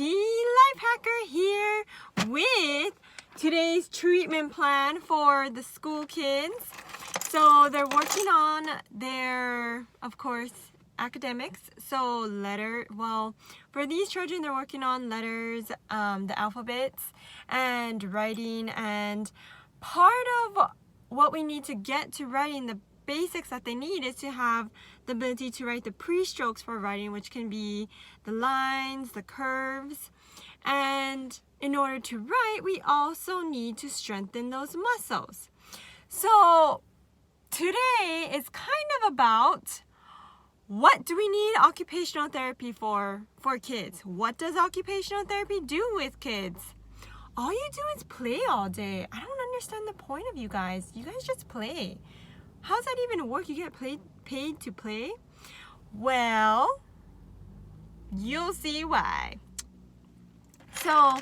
Life Hacker here with today's treatment plan for the school kids. So they're working on their, of course, academics. So for these children, they're working on letters, the alphabets, and writing. And part of what we need to get to writing, the basics that they need, is to have the ability to write the pre-strokes for writing, which can be the lines, the curves. And in order to write, we also need to strengthen those muscles. So today is kind of about what do we need occupational therapy for kids? What does occupational therapy do with kids? All you do is play all day. I don't understand the point of you guys. You guys just play. How's that even work? You get paid to play? Well, you'll see why. So,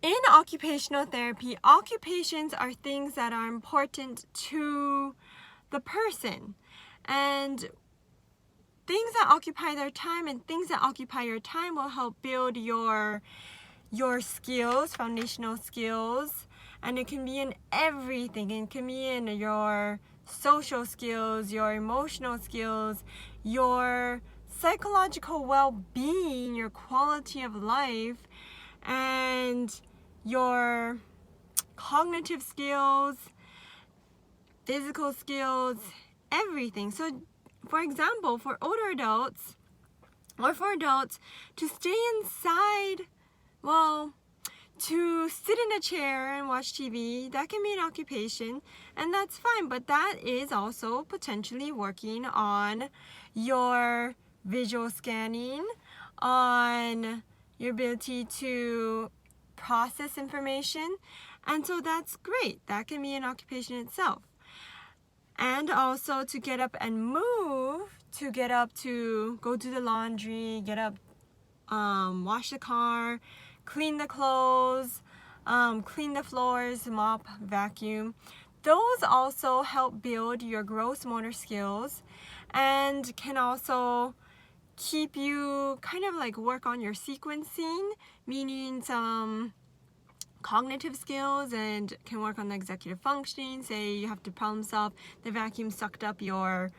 in occupational therapy, occupations are things that are important to the person. And things that occupy their time and things that occupy your time will help build your skills, foundational skills. And it can be in everything. It can be in your social skills, your emotional skills, your psychological well-being, your quality of life, and your cognitive skills, physical skills, everything. So, for example, for older adults, or for adults, to stay inside, to sit in a chair and watch TV, that can be an occupation, and that's fine, but that is also potentially working on your visual scanning, on your ability to process information, and so that's great. That can be an occupation itself. And also to get up and move, to get up to go do the laundry, get up, wash the car, clean the clothes, clean the floors, mop, vacuum. Those also help build your gross motor skills and can also keep you kind of like work on your sequencing, meaning some cognitive skills, and can work on the executive functioning. Say you have to problem solve, the vacuum sucked up your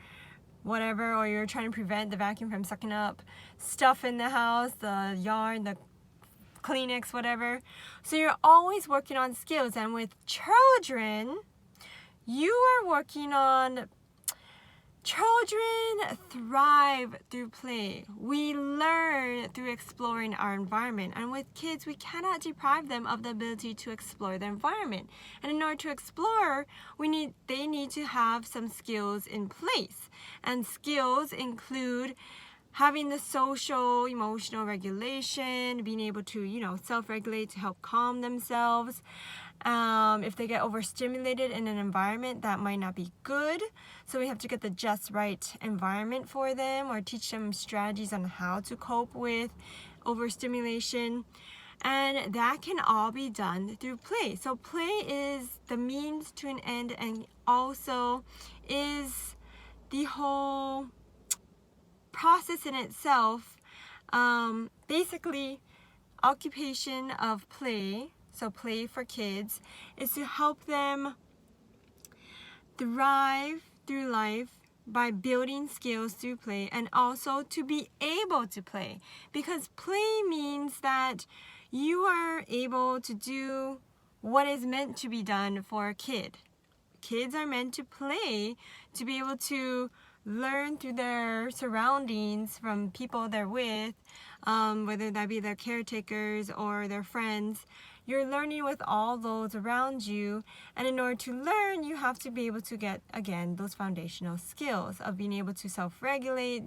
whatever, or you're trying to prevent the vacuum from sucking up stuff in the house, the yarn, the Kleenex, whatever. So you're always working on skills. And with children, you are working on, children thrive through play. We learn through exploring our environment. And with kids, we cannot deprive them of the ability to explore the environment. And in order to explore, they need to have some skills in place. And skills include having the social, emotional regulation, being able to, self-regulate to help calm themselves. If they get overstimulated in an environment, that might not be good. So we have to get the just right environment for them, or teach them strategies on how to cope with overstimulation. And that can all be done through play. So play is the means to an end, and also is the whole process in itself. Basically, occupation of play, so play for kids, is to help them thrive through life by building skills through play, and also to be able to play, because play means that you are able to do what is meant to be done for a kid. Kids are meant to play to be able to learn through their surroundings from people they're with, whether that be their caretakers or their friends. You're learning with all those around you, and in order to learn, you have to be able to get, again, those foundational skills of being able to self-regulate,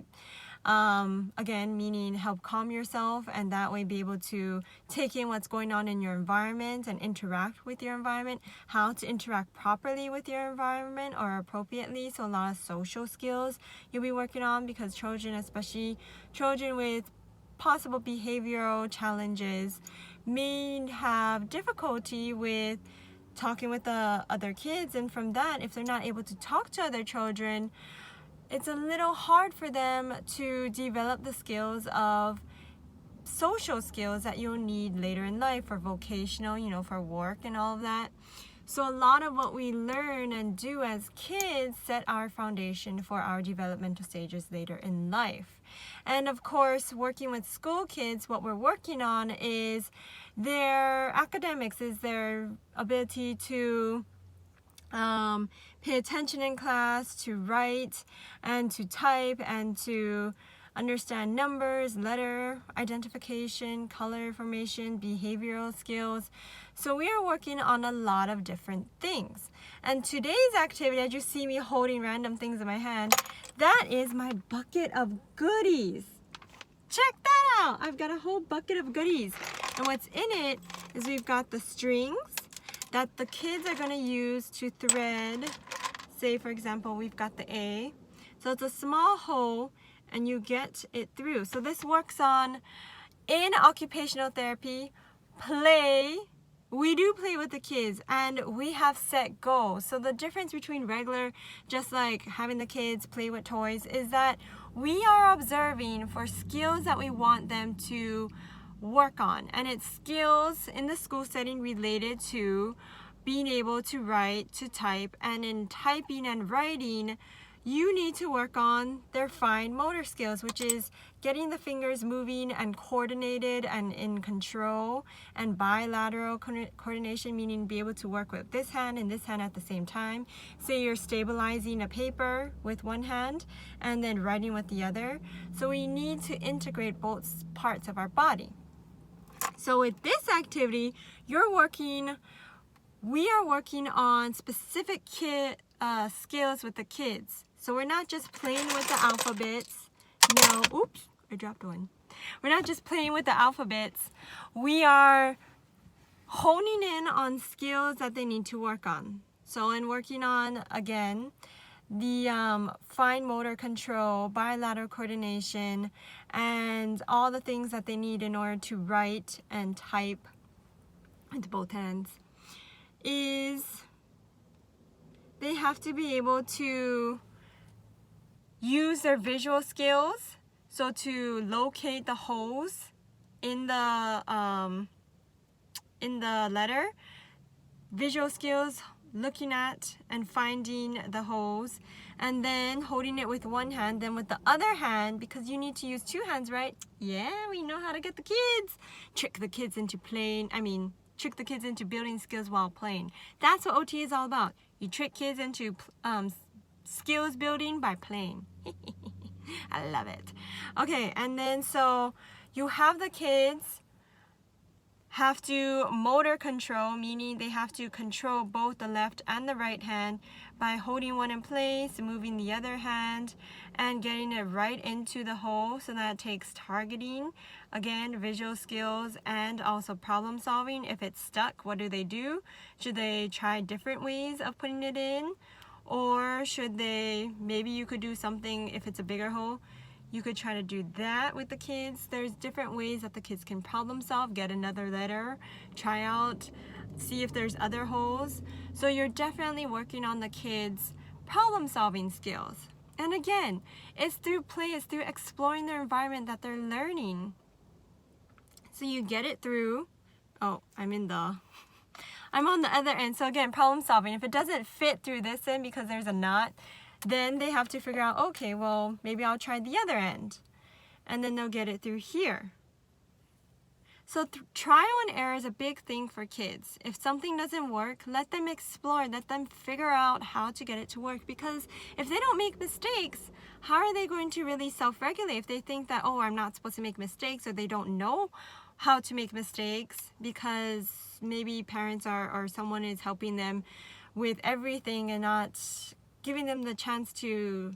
again, meaning help calm yourself, and that way be able to take in what's going on in your environment and interact with your environment, how to interact properly with your environment or appropriately. So a lot of social skills you'll be working on, because children, especially children with possible behavioral challenges, may have difficulty with talking with the other kids, and from that, if they're not able to talk to other children, it's a little hard for them to develop the skills of social skills that you'll need later in life for vocational, you know, for work and all of that. So a lot of what we learn and do as kids set our foundation for our developmental stages later in life. And of course, working with school kids, what we're working on is their academics, is their ability to pay attention in class, to write and to type and to understand numbers, letter identification, color information, behavioral skills. So we are working on a lot of different things. And today's activity, as you see me holding random things in my hand, that is my bucket of goodies. Check that out! I've got a whole bucket of goodies. And what's in it is we've got the strings that the kids are going to use to thread. Say, for example, we've got the A. So it's a small hole and you get it through. So this works on, in occupational therapy, play. We do play with the kids and we have set goals. So the difference between regular, just like having the kids play with toys, is that we are observing for skills that we want them to work on. And it's skills in the school setting related to being able to write, to type, and in typing and writing, you need to work on their fine motor skills, which is getting the fingers moving and coordinated and in control, and bilateral coordination, meaning be able to work with this hand and this hand at the same time. Say you're stabilizing a paper with one hand and then writing with the other. So we need to integrate both parts of our body. So with this activity, we are working on specific skills with the kids. So we're not just playing with the alphabets. No, oops, I dropped one. We're not just playing with the alphabets. We are honing in on skills that they need to work on. So in working on, again, the fine motor control, bilateral coordination, and all the things that they need in order to write and type with both hands, is they have to be able to use their visual skills, so to locate the holes in the letter, visual skills, looking at and finding the holes, and then holding it with one hand, then with the other hand, because you need to use two hands, right? Yeah, we know how to get the kids, trick the kids into building skills while playing. That's what OT is all about. You trick kids into skills building by playing. I love it. Okay, and then so you have the kids have to motor control, meaning they have to control both the left and the right hand by holding one in place, moving the other hand, and getting it right into the hole. So that takes targeting, again, visual skills, and also problem solving. If it's stuck, what do? Should they try different ways of putting it in? Or should they, maybe you could do something if it's a bigger hole. You could try to do that with the kids. There's different ways that the kids can problem solve, get another letter, try out, see if there's other holes. So you're definitely working on the kids' problem solving skills. And again, it's through play, it's through exploring their environment that they're learning. So you get it through, oh, I'm on the other end. So again, problem solving. If it doesn't fit through this end because there's a knot, then they have to figure out, okay, well, maybe I'll try the other end. And then they'll get it through here. So trial and error is a big thing for kids. If something doesn't work, let them explore, let them figure out how to get it to work. Because if they don't make mistakes, how are they going to really self-regulate? If they think that, oh, I'm not supposed to make mistakes, or they don't know how to make mistakes because maybe parents or someone is helping them with everything and not giving them the chance to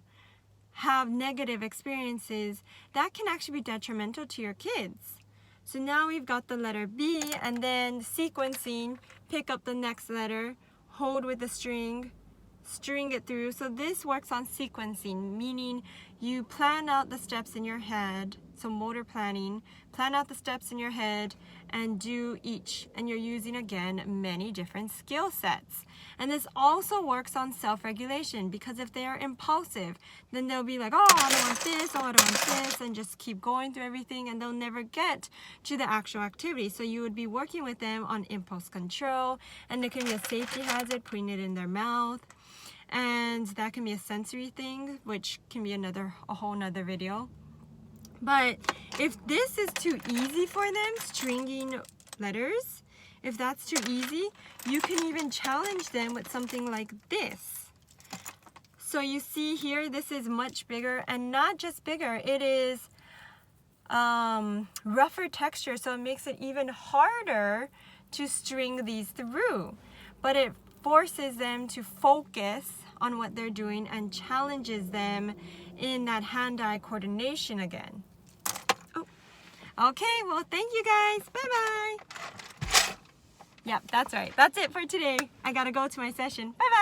have negative experiences, that can actually be detrimental to your kids. So now we've got the letter B, and then sequencing, pick up the next letter, hold with the string it through. So this works on sequencing, meaning you plan out the steps in your head So motor planning, plan out the steps in your head and do each. And you're using, again, many different skill sets. And this also works on self-regulation, because if they are impulsive, then they'll be like, oh, I don't want this, oh, I don't want this, and just keep going through everything, and they'll never get to the actual activity. So you would be working with them on impulse control, and it can be a safety hazard, putting it in their mouth. And that can be a sensory thing, which can be a whole nother video. But if this is too easy for them, stringing letters, if that's too easy, you can even challenge them with something like this. So you see here, this is much bigger, and not just bigger, it is rougher texture, so it makes it even harder to string these through. But it forces them to focus on what they're doing and challenges them in that hand-eye coordination again. Oh, okay, well, thank you guys. Bye-bye. Yep, that's right. That's it for today. I gotta go to my session. Bye-bye.